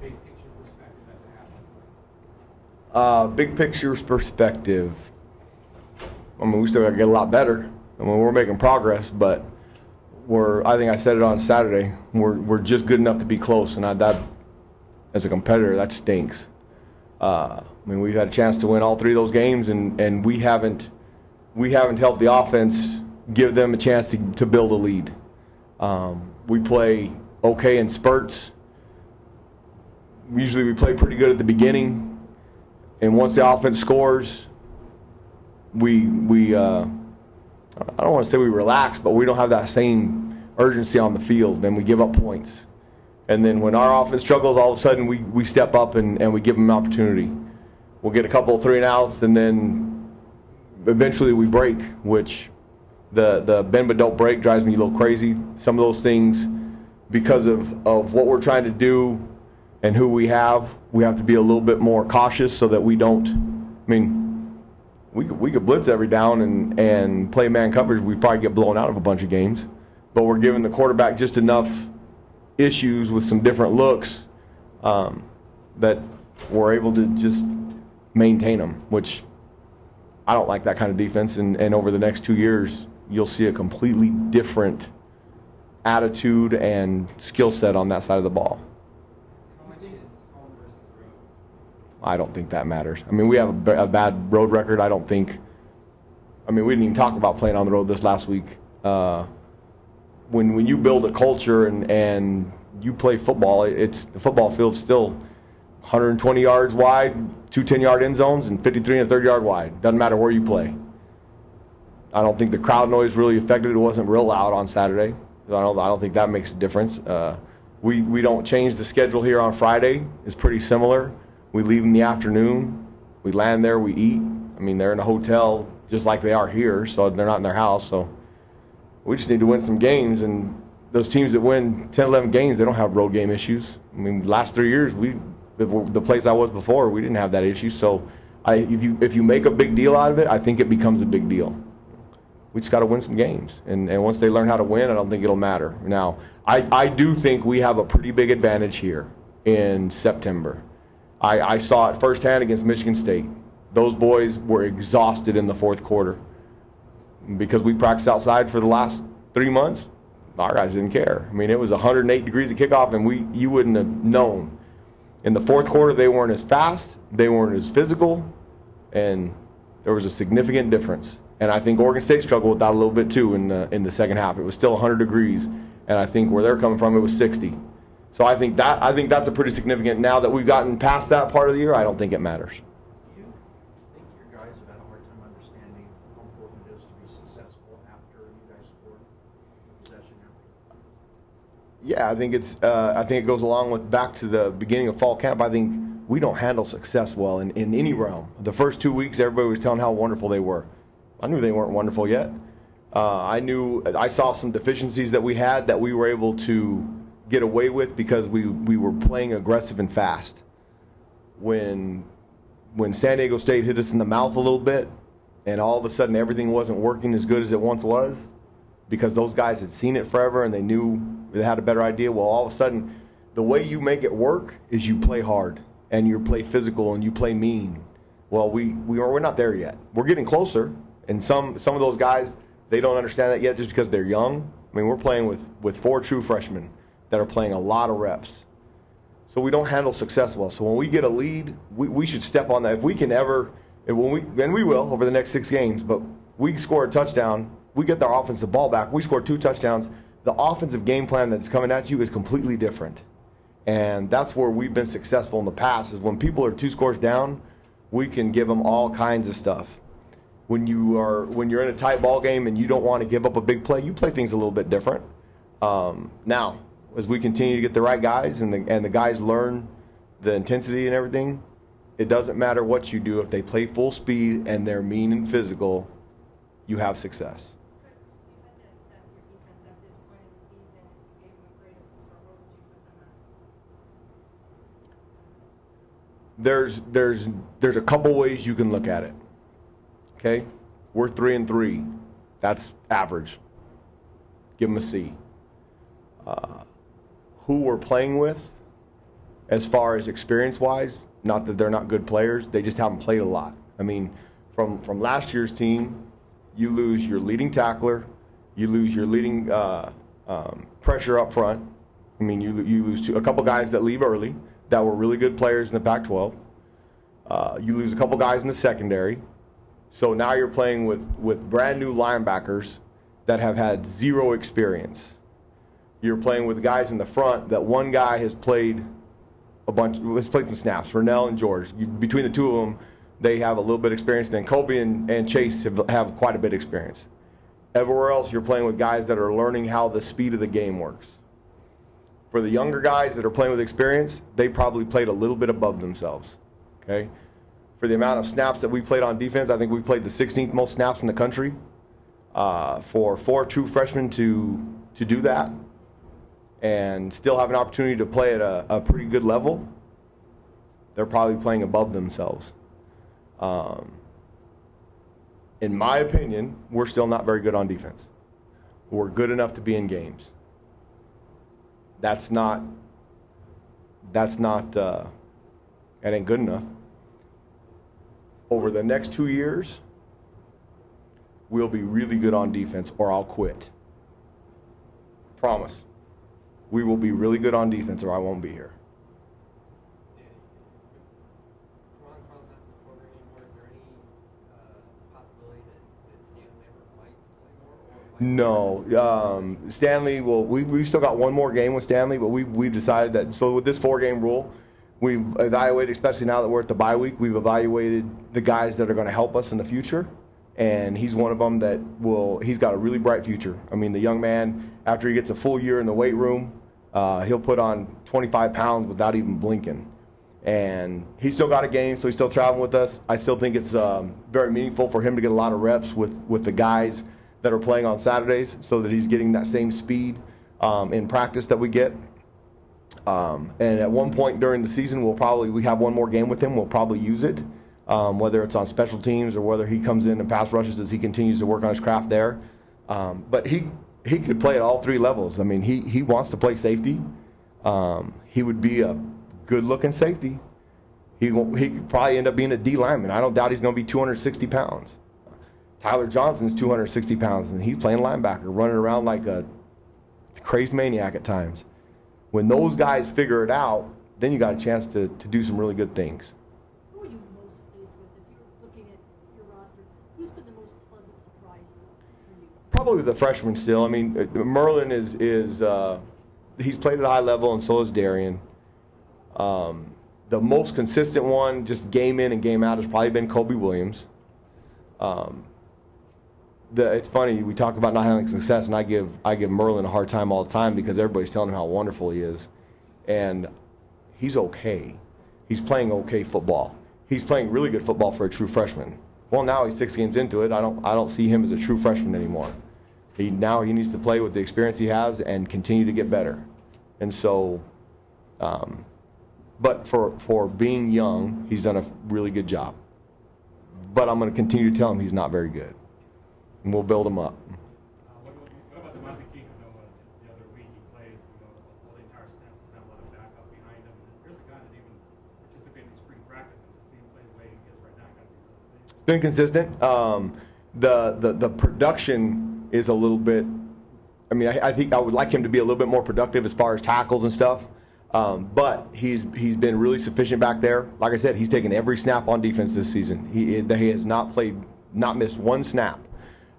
big picture perspective that happened? Big picture perspective. I mean, we still got to get a lot better. I mean, we're making progress, but I think I said it on Saturday, we're just good enough to be close, and that, as a competitor, that stinks. I mean, we've had a chance to win all 3 of those games, and we haven't helped the offense give them a chance to build a lead. We play okay in spurts. Usually we play pretty good at the beginning, and once the offense scores, we I don't want to say we relax, but we don't have that same urgency on the field, and we give up points. And then when our offense struggles, all of a sudden we step up and we give them an opportunity. We'll get a couple of 3-and-outs, and then eventually we break, which the bend but don't break drives me a little crazy. Some of those things, because of what we're trying to do and who we have to be a little bit more cautious so that we don't, I mean, we could blitz every down and play man coverage. We'd probably get blown out of a bunch of games. But we're giving the quarterback just enough issues with some different looks that we're able to just maintain them, which I don't like that kind of defense. And over the next 2 years, you'll see a completely different attitude and skill set on that side of the ball. I don't think that matters. I mean, we have a bad road record. I don't think, I mean, we didn't even talk about playing on the road this last week. When you build a culture and you play football, the football field's still 120 yards wide, 2 10-yard end zones, and 53 and a 30-yard wide. Doesn't matter where you play. I don't think the crowd noise really affected it. It wasn't real loud on Saturday. I don't think that makes a difference. We don't change the schedule here on Friday. It's pretty similar. We leave in the afternoon. We land there. We eat. I mean, they're in a hotel just like they are here, so they're not in their house. So we just need to win some games. And those teams that win 10, 11 games, they don't have road game issues. I mean, last 3 years, the place I was before, we didn't have that issue. So if you make a big deal out of it, I think it becomes a big deal. We just got to win some games. And once they learn how to win, I don't think it'll matter. Now, I do think we have a pretty big advantage here in September. I saw it firsthand against Michigan State. Those boys were exhausted in the fourth quarter. Because we practiced outside for the last 3 months, our guys didn't care. I mean, it was 108 degrees at kickoff, and you wouldn't have known. In the fourth quarter, they weren't as fast, they weren't as physical, and there was a significant difference. And I think Oregon State struggled with that a little bit too in the second half. It was still 100 degrees, and I think where they're coming from, it was 60. So I think that's a pretty significant. Now that we've gotten past that part of the year, I don't think it matters. Do you think your guys have had a hard time understanding how important it is to be successful after you guys score possession after? Yeah, I think it goes along with back to the beginning of fall camp. I think we don't handle success well in any realm. The first 2 weeks, everybody was telling how wonderful they were. I knew they weren't wonderful yet. I saw some deficiencies that we had that we were able to get away with because we were playing aggressive and fast. When San Diego State hit us in the mouth a little bit, and all of a sudden everything wasn't working as good as it once was, because those guys had seen it forever and they knew they had a better idea. Well, all of a sudden, the way you make it work is you play hard and you play physical and you play mean. Well, we're not there yet. We're getting closer, and some of those guys, they don't understand that yet just because they're young. I mean, we're playing with 4 true freshmen that are playing a lot of reps. So we don't handle success well. So when we get a lead, we should step on that. If we can ever, and we will over the next 6 games, but we score a touchdown, we get their offensive ball back, we score 2 touchdowns, the offensive game plan that's coming at you is completely different. And that's where we've been successful in the past, is when people are 2 scores down, we can give them all kinds of stuff. When you're in a tight ball game and you don't want to give up a big play, you play things a little bit different. Now, as we continue to get the right guys and the guys learn the intensity and everything, it doesn't matter what you do. If they play full speed and they're mean and physical, you have success. There's a couple ways you can look at it. Okay, we're 3-3. That's average. Give them a C. Who we're playing with as far as experience-wise, not that they're not good players, they just haven't played a lot. I mean, from last year's team, you lose your leading tackler, you lose your leading pressure up front. I mean, you lose a couple guys that leave early that were really good players in the Pac-12. You lose a couple guys in the secondary. So now you're playing with brand new linebackers that have had zero experience. You're playing with guys in the front that one guy has played some snaps, Vernell and George. Between the two of them, they have a little bit of experience. Then Kobe and Chase have quite a bit of experience. Everywhere else, you're playing with guys that are learning how the speed of the game works. For the younger guys that are playing with experience, they probably played a little bit above themselves. Okay? For the amount of snaps that we played on defense, I think we played the 16th most snaps in the country. For 4 true freshmen to do that and still have an opportunity to play at a pretty good level, they're probably playing above themselves. In my opinion, we're still not very good on defense. We're good enough to be in games. That ain't good enough. Over the next 2 years, we'll be really good on defense or I'll quit. Promise. We will be really good on defense or I won't be here. No, Stanley. Well, we've still got one more game with Stanley, but we've decided that. So with this 4-game rule, we've evaluated, especially now that we're at the bye week, we've evaluated the guys that are going to help us in the future, and he's one of them that he's got a really bright future. I mean, the young man, after he gets a full year in the weight room, he'll put on 25 pounds without even blinking. And he's still got a game, so he's still traveling with us. I still think it's very meaningful for him to get a lot of reps with the guys that are playing on Saturdays, so that he's getting that same speed in practice that we get. And at one point during the season, we have one more game with him. We'll probably use it, whether it's on special teams or whether he comes in and pass rushes as he continues to work on his craft there. But he could play at all 3 levels. I mean, he wants to play safety. He would be a good-looking safety. He could probably end up being a D lineman. I don't doubt he's going to be 260 pounds. Tyler Johnson's 260 pounds, and he's playing linebacker, running around like a crazed maniac at times. When those guys figure it out, then you got a chance to do some really good things. Who are you most pleased with if you're looking at your roster? Who's been the most pleasant surprise for you? Probably the freshmen still. I mean, Merlin is he's played at a high level, and so is Darian. The most consistent one, just game in and game out, has probably been Kobe Williams. It's funny, we talk about not having success, and I give Merlin a hard time all the time because everybody's telling him how wonderful he is. And he's okay. He's playing okay football. He's playing really good football for a true freshman. Well, now he's 6 games into it. I don't see him as a true freshman anymore. Now he needs to play with the experience he has and continue to get better. And so, but for being young, he's done a really good job. But I'm going to continue to tell him he's not very good. And we'll build him up. What about the King? I know the other week he played, all the entire snaps, has had a lot of backup behind him. Here's a guy that even participated in spring practice and to see him play the way he is right now. It's been consistent. The production is a little bit. I mean, I think I would like him to be a little bit more productive as far as tackles and stuff. But he's been really sufficient back there. Like I said, he's taken every snap on defense this season. He has not missed one snap.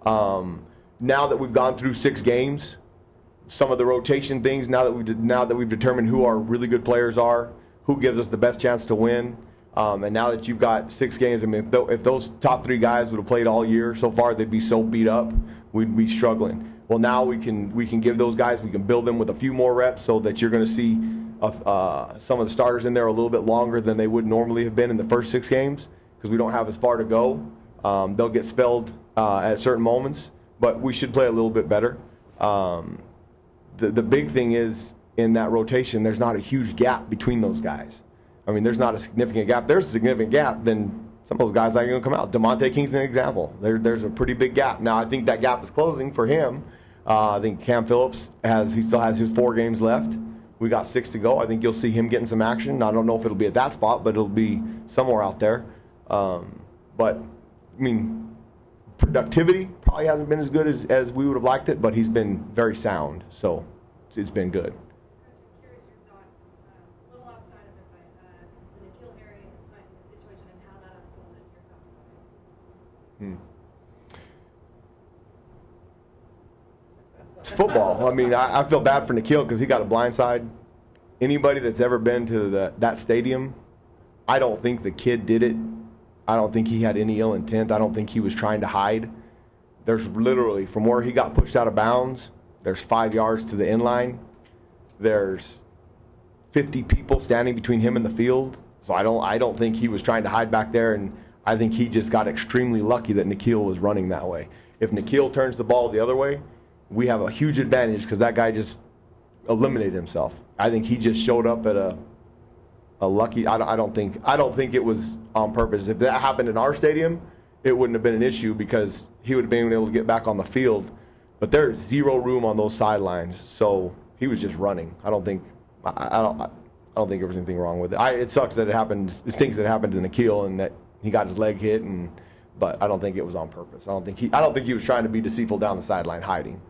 Now that we've gone through 6 games, some of the rotation things, now that we've determined who our really good players are, who gives us the best chance to win, and now that you've got 6 games, I mean, if those top 3 guys would have played all year so far, they'd be so beat up, we'd be struggling. Well, now we can give those guys, we can build them with a few more reps so that you're going to see some of the starters in there a little bit longer than they would normally have been in the first 6 games because we don't have as far to go. They'll get spelled at certain moments, but we should play a little bit better. The big thing is in that rotation, there's not a huge gap between those guys. I mean, there's not a significant gap. There's a significant gap, then some of those guys aren't going to come out. DeMonte King's an example. There's a pretty big gap. Now, I think that gap is closing for him. I think Cam Phillips still has his 4 games left. We got 6 to go. I think you'll see him getting some action. I don't know if it'll be at that spot, but it'll be somewhere out there. But, I mean, productivity probably hasn't been as good as we would have liked it, but he's been very sound, so it's been good. Curious your thoughts, a little outside of it, but the Nikhil Harry situation and how that unfolded, your thoughts on it. It's football. I mean, I feel bad for Nikhil because he got a blindside. Anybody that's ever been to that stadium, I don't think the kid did it. I don't think he had any ill intent. I don't think he was trying to hide. There's literally, from where he got pushed out of bounds, there's 5 yards to the end line. There's 50 people standing between him and the field. So I don't think he was trying to hide back there, and I think he just got extremely lucky that Nikhil was running that way. If Nikhil turns the ball the other way, we have a huge advantage because that guy just eliminated himself. I think he just showed up at a lucky. I don't think it was on purpose. If that happened in our stadium, it wouldn't have been an issue because he would have been able to get back on the field. But there's zero room on those sidelines, so he was just running. I don't think there was anything wrong with it. It sucks that it happened. It stinks that it happened to Nikhil and that he got his leg hit. But I don't think it was on purpose. I don't think he was trying to be deceitful down the sideline hiding.